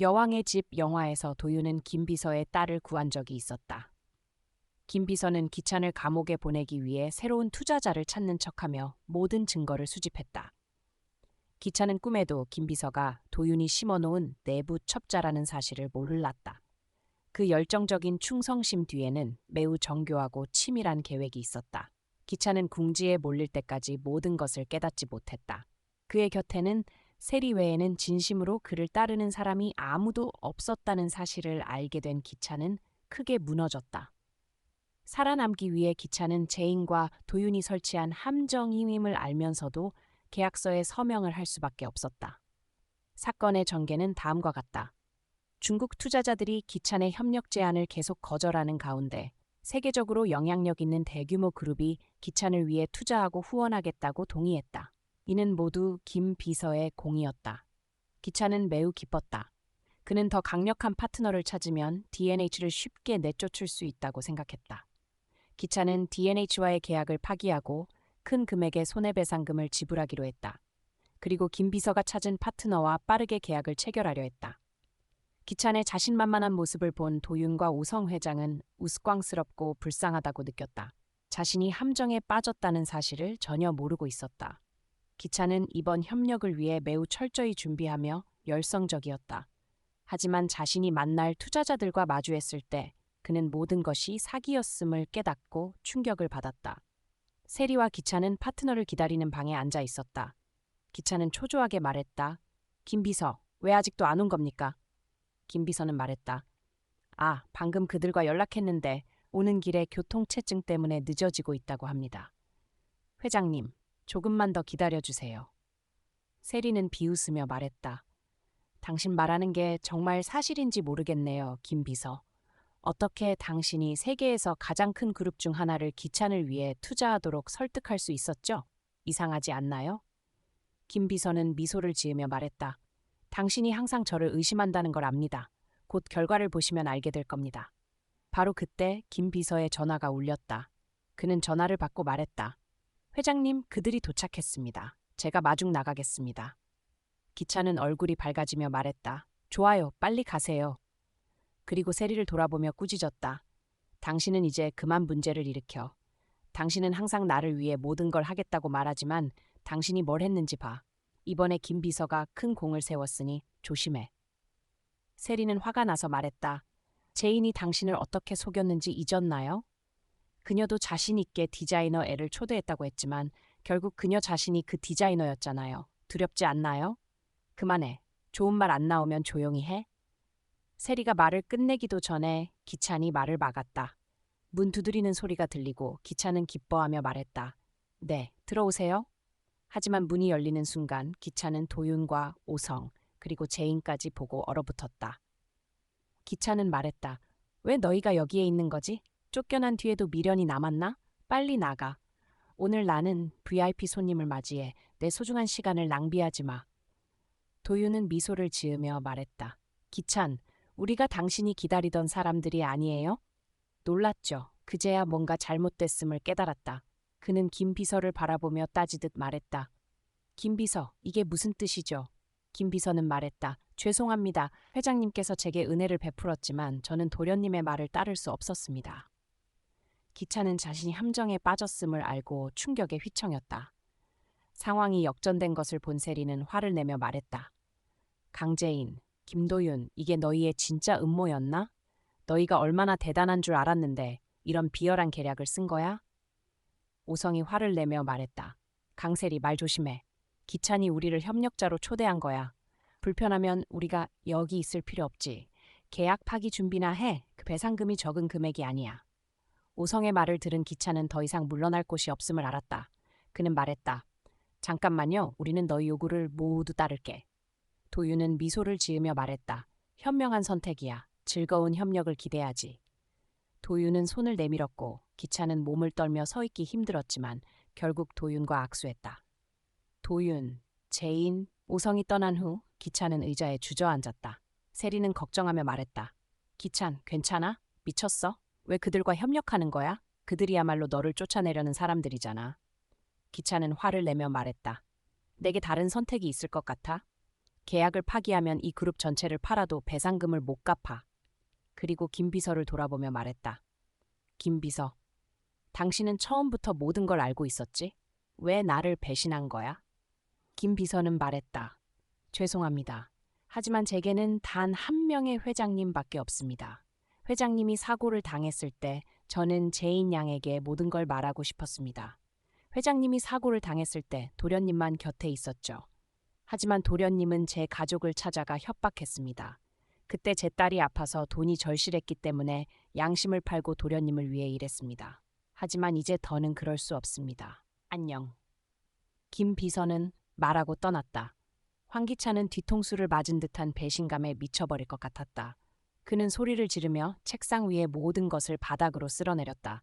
여왕의 집 영화에서 도윤은 김비서의 딸을 구한 적이 있었다. 김비서는 기찬을 감옥에 보내기 위해 새로운 투자자를 찾는 척하며 모든 증거를 수집했다. 기찬은 꿈에도 김비서가 도윤이 심어놓은 내부 첩자라는 사실을 몰랐다. 그 열정적인 충성심 뒤에는 매우 정교하고 치밀한 계획이 있었다. 기찬은 궁지에 몰릴 때까지 모든 것을 깨닫지 못했다. 그의 곁에는 세리 외에는 진심으로 그를 따르는 사람이 아무도 없었다는 사실을 알게 된 기찬은 크게 무너졌다. 살아남기 위해 기찬은 제인과 도윤이 설치한 함정임임을 알면서도 계약서에 서명을 할 수밖에 없었다. 사건의 전개는 다음과 같다. 중국 투자자들이 기찬의 협력 제안을 계속 거절하는 가운데 세계적으로 영향력 있는 대규모 그룹이 기찬을 위해 투자하고 후원하겠다고 동의했다. 이는 모두 김 비서의 공이었다. 기찬은 매우 기뻤다. 그는 더 강력한 파트너를 찾으면 D&H를 쉽게 내쫓을 수 있다고 생각했다. 기찬은 D&H와의 계약을 파기하고 큰 금액의 손해배상금을 지불하기로 했다. 그리고 김 비서가 찾은 파트너와 빠르게 계약을 체결하려 했다. 기찬의 자신만만한 모습을 본 도윤과 오성 회장은 우스꽝스럽고 불쌍하다고 느꼈다. 자신이 함정에 빠졌다는 사실을 전혀 모르고 있었다. 기찬은 이번 협력을 위해 매우 철저히 준비하며 열성적이었다. 하지만 자신이 만날 투자자들과 마주했을 때 그는 모든 것이 사기였음을 깨닫고 충격을 받았다. 세리와 기찬은 파트너를 기다리는 방에 앉아 있었다. 기찬은 초조하게 말했다. 김 비서, 왜 아직도 안 온 겁니까? 김 비서는 말했다. 아, 방금 그들과 연락했는데 오는 길에 교통체증 때문에 늦어지고 있다고 합니다. 회장님, 조금만 더 기다려주세요. 세리는 비웃으며 말했다. 당신 말하는 게 정말 사실인지 모르겠네요, 김 비서. 어떻게 당신이 세계에서 가장 큰 그룹 중 하나를 기찬을 위해 투자하도록 설득할 수 있었죠? 이상하지 않나요? 김 비서는 미소를 지으며 말했다. 당신이 항상 저를 의심한다는 걸 압니다. 곧 결과를 보시면 알게 될 겁니다. 바로 그때 김 비서의 전화가 울렸다. 그는 전화를 받고 말했다. 회장님, 그들이 도착했습니다. 제가 마중 나가겠습니다. 기찬은 얼굴이 밝아지며 말했다. 좋아요, 빨리 가세요. 그리고 세리를 돌아보며 꾸짖었다. 당신은 이제 그만 문제를 일으켜. 당신은 항상 나를 위해 모든 걸 하겠다고 말하지만 당신이 뭘 했는지 봐. 이번에 김 비서가 큰 공을 세웠으니 조심해. 세리는 화가 나서 말했다. 제인이 당신을 어떻게 속였는지 잊었나요? 그녀도 자신 있게 디자이너 애를 초대했다고 했지만 결국 그녀 자신이 그 디자이너였잖아요. 두렵지 않나요? 그만해. 좋은 말 안 나오면 조용히 해. 세리가 말을 끝내기도 전에 기찬이 말을 막았다. 문 두드리는 소리가 들리고 기찬은 기뻐하며 말했다. 네, 들어오세요. 하지만 문이 열리는 순간 기찬은 도윤과 오성 그리고 제인까지 보고 얼어붙었다. 기찬은 말했다. 왜 너희가 여기에 있는 거지? 쫓겨난 뒤에도 미련이 남았나? 빨리 나가. 오늘 나는 VIP 손님을 맞이해 내 소중한 시간을 낭비하지 마. 도윤은 미소를 지으며 말했다. 기찬, 우리가 당신이 기다리던 사람들이 아니에요? 놀랐죠. 그제야 뭔가 잘못됐음을 깨달았다. 그는 김 비서를 바라보며 따지듯 말했다. 김 비서, 이게 무슨 뜻이죠? 김 비서는 말했다. 죄송합니다. 회장님께서 제게 은혜를 베풀었지만 저는 도련님의 말을 따를 수 없었습니다. 기찬은 자신이 함정에 빠졌음을 알고 충격에 휘청였다. 상황이 역전된 것을 본 세리는 화를 내며 말했다. 강재인, 김도윤, 이게 너희의 진짜 음모였나? 너희가 얼마나 대단한 줄 알았는데 이런 비열한 계략을 쓴 거야? 오성이 화를 내며 말했다. 강세리, 말 조심해. 기찬이 우리를 협력자로 초대한 거야. 불편하면 우리가 여기 있을 필요 없지. 계약 파기 준비나 해. 그 배상금이 적은 금액이 아니야. 오성의 말을 들은 기찬은 더 이상 물러날 곳이 없음을 알았다. 그는 말했다. 잠깐만요. 우리는 너희 요구를 모두 따를게. 도윤은 미소를 지으며 말했다. 현명한 선택이야. 즐거운 협력을 기대하지. 도윤은 손을 내밀었고 기찬은 몸을 떨며 서 있기 힘들었지만 결국 도윤과 악수했다. 도윤, 제인, 오성이 떠난 후 기찬은 의자에 주저앉았다. 세리는 걱정하며 말했다. 기찬, 괜찮아? 미쳤어? 왜 그들과 협력하는 거야? 그들이야말로 너를 쫓아내려는 사람들이잖아. 기찬은 화를 내며 말했다. 내게 다른 선택이 있을 것 같아? 계약을 파기하면 이 그룹 전체를 팔아도 배상금을 못 갚아. 그리고 김 비서를 돌아보며 말했다. 김 비서, 당신은 처음부터 모든 걸 알고 있었지? 왜 나를 배신한 거야? 김 비서는 말했다. 죄송합니다. 하지만 제게는 단 한 명의 회장님밖에 없습니다. 회장님이 사고를 당했을 때 저는 제인 양에게 모든 걸 말하고 싶었습니다. 회장님이 사고를 당했을 때 도련님만 곁에 있었죠. 하지만 도련님은 제 가족을 찾아가 협박했습니다. 그때 제 딸이 아파서 돈이 절실했기 때문에 양심을 팔고 도련님을 위해 일했습니다. 하지만 이제 더는 그럴 수 없습니다. 안녕. 김 비서는 말하고 떠났다. 황기찬은 뒤통수를 맞은 듯한 배신감에 미쳐버릴 것 같았다. 그는 소리를 지르며 책상 위의 모든 것을 바닥으로 쓸어내렸다.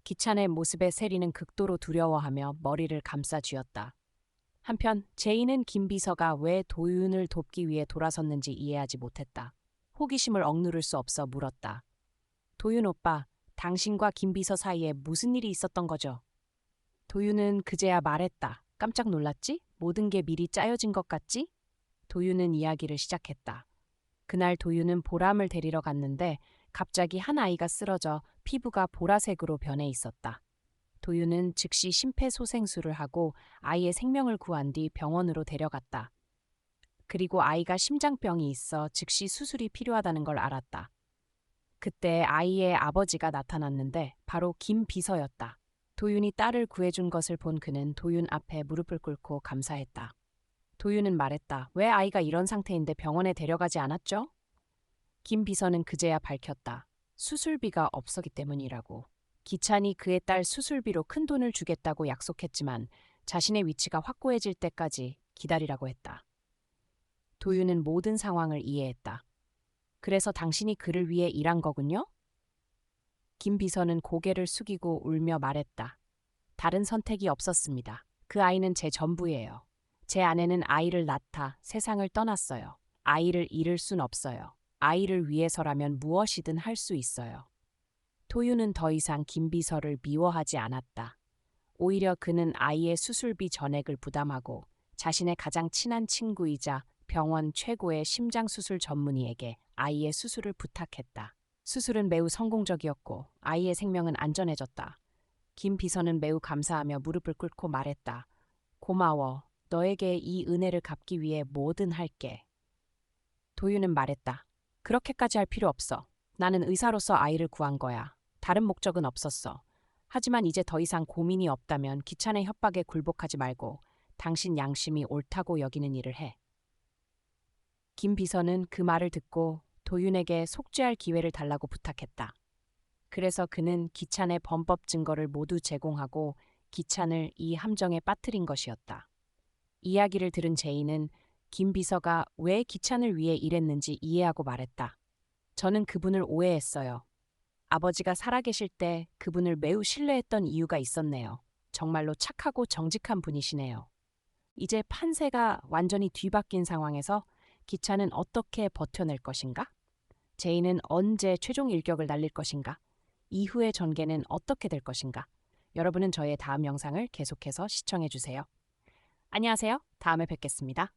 기찬의 모습에 세리는 극도로 두려워하며 머리를 감싸 쥐었다. 한편 제인은 김 비서가 왜 도윤을 돕기 위해 돌아섰는지 이해하지 못했다. 호기심을 억누를 수 없어 물었다. 도윤 오빠, 당신과 김 비서 사이에 무슨 일이 있었던 거죠? 도윤은 그제야 말했다. 깜짝 놀랐지? 모든 게 미리 짜여진 것 같지? 도윤은 이야기를 시작했다. 그날 도윤은 보람을 데리러 갔는데 갑자기 한 아이가 쓰러져 피부가 보라색으로 변해 있었다. 도윤은 즉시 심폐소생술을 하고 아이의 생명을 구한 뒤 병원으로 데려갔다. 그리고 아이가 심장병이 있어 즉시 수술이 필요하다는 걸 알았다. 그때 아이의 아버지가 나타났는데 바로 김 비서였다. 도윤이 딸을 구해준 것을 본 그는 도윤 앞에 무릎을 꿇고 감사했다. 도윤은 말했다. 왜 아이가 이런 상태인데 병원에 데려가지 않았죠? 김 비서는 그제야 밝혔다. 수술비가 없었기 때문이라고. 기찬이 그의 딸 수술비로 큰 돈을 주겠다고 약속했지만 자신의 위치가 확고해질 때까지 기다리라고 했다. 도윤은 모든 상황을 이해했다. 그래서 당신이 그를 위해 일한 거군요? 김 비서는 고개를 숙이고 울며 말했다. 다른 선택이 없었습니다. 그 아이는 제 전부예요. 제 아내는 아이를 낳다 세상을 떠났어요. 아이를 잃을 순 없어요. 아이를 위해서라면 무엇이든 할 수 있어요. 도윤은 더 이상 김 비서를 미워하지 않았다. 오히려 그는 아이의 수술비 전액을 부담하고 자신의 가장 친한 친구이자 병원 최고의 심장수술 전문의에게 아이의 수술을 부탁했다. 수술은 매우 성공적이었고 아이의 생명은 안전해졌다. 김 비서는 매우 감사하며 무릎을 꿇고 말했다. 고마워. 너에게 이 은혜를 갚기 위해 뭐든 할게. 도윤은 말했다. 그렇게까지 할 필요 없어. 나는 의사로서 아이를 구한 거야. 다른 목적은 없었어. 하지만 이제 더 이상 고민이 없다면 기찬의 협박에 굴복하지 말고 당신 양심이 옳다고 여기는 일을 해. 김 비서는 그 말을 듣고 도윤에게 속죄할 기회를 달라고 부탁했다. 그래서 그는 기찬의 범법 증거를 모두 제공하고 기찬을 이 함정에 빠뜨린 것이었다. 이야기를 들은 제이는 김 비서가 왜 기찬을 위해 일했는지 이해하고 말했다. 저는 그분을 오해했어요. 아버지가 살아계실 때 그분을 매우 신뢰했던 이유가 있었네요. 정말로 착하고 정직한 분이시네요. 이제 판세가 완전히 뒤바뀐 상황에서 기찬은 어떻게 버텨낼 것인가? 제이는 언제 최종 일격을 날릴 것인가? 이후의 전개는 어떻게 될 것인가? 여러분은 저의 다음 영상을 계속해서 시청해 주세요. 안녕하세요. 다음에 뵙겠습니다.